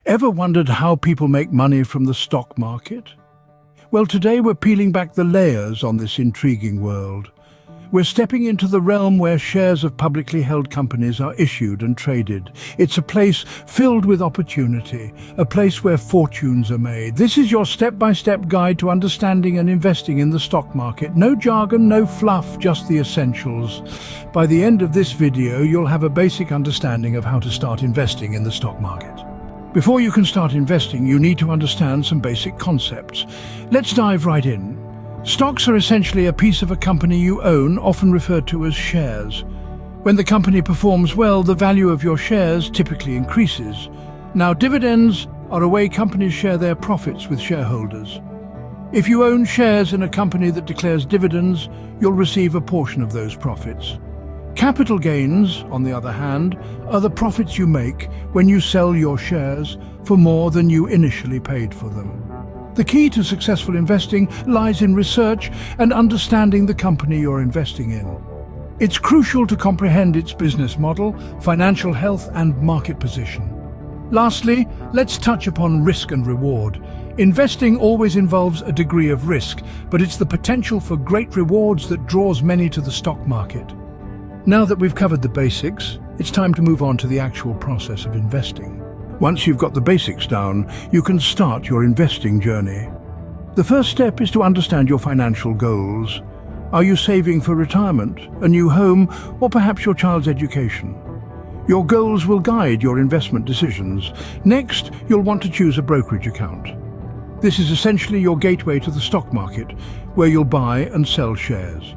Ever wondered how people make money from the stock market? Well, today we're peeling back the layers on this intriguing world. We're stepping into the realm where shares of publicly held companies are issued and traded. It's a place filled with opportunity, a place where fortunes are made. This is your step-by-step guide to understanding and investing in the stock market. No jargon, no fluff, just the essentials. By the end of this video, you'll have a basic understanding of how to start investing in the stock market. Before you can start investing, you need to understand some basic concepts. Let's dive right in. Stocks are essentially a piece of a company you own, often referred to as shares. When the company performs well, the value of your shares typically increases. Now, dividends are a way companies share their profits with shareholders. If you own shares in a company that declares dividends, you'll receive a portion of those profits. Capital gains, on the other hand, are the profits you make when you sell your shares for more than you initially paid for them. The key to successful investing lies in research and understanding the company you're investing in. It's crucial to comprehend its business model, financial health, and market position. Lastly, let's touch upon risk and reward. Investing always involves a degree of risk, but it's the potential for great rewards that draws many to the stock market. Now that we've covered the basics, it's time to move on to the actual process of investing. Once you've got the basics down, you can start your investing journey. The first step is to understand your financial goals. Are you saving for retirement, a new home, or perhaps your child's education? Your goals will guide your investment decisions. Next, you'll want to choose a brokerage account. This is essentially your gateway to the stock market, where you'll buy and sell shares.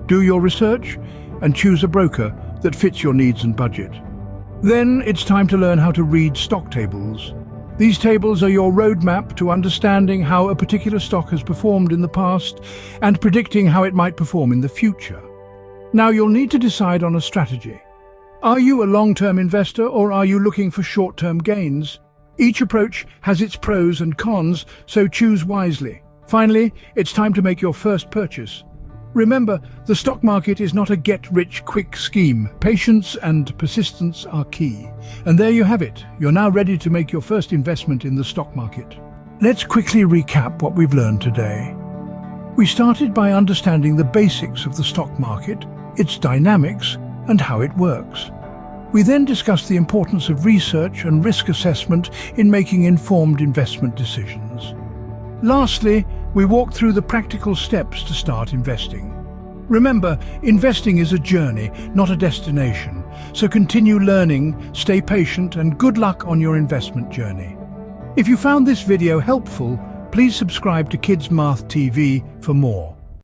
Do your research and choose a broker that fits your needs and budget. Then it's time to learn how to read stock tables. These tables are your roadmap to understanding how a particular stock has performed in the past and predicting how it might perform in the future. Now you'll need to decide on a strategy. Are you a long-term investor or are you looking for short-term gains? Each approach has its pros and cons, so choose wisely. Finally, it's time to make your first purchase. Remember, the stock market is not a get-rich-quick scheme. Patience and persistence are key. And there you have it. You're now ready to make your first investment in the stock market. Let's quickly recap what we've learned today. We started by understanding the basics of the stock market, its dynamics, and how it works. We then discussed the importance of research and risk assessment in making informed investment decisions. Lastly, we walked through the practical steps to start investing. Remember, investing is a journey, not a destination. So continue learning, stay patient, and good luck on your investment journey. If you found this video helpful, please subscribe to Kids Math TV for more.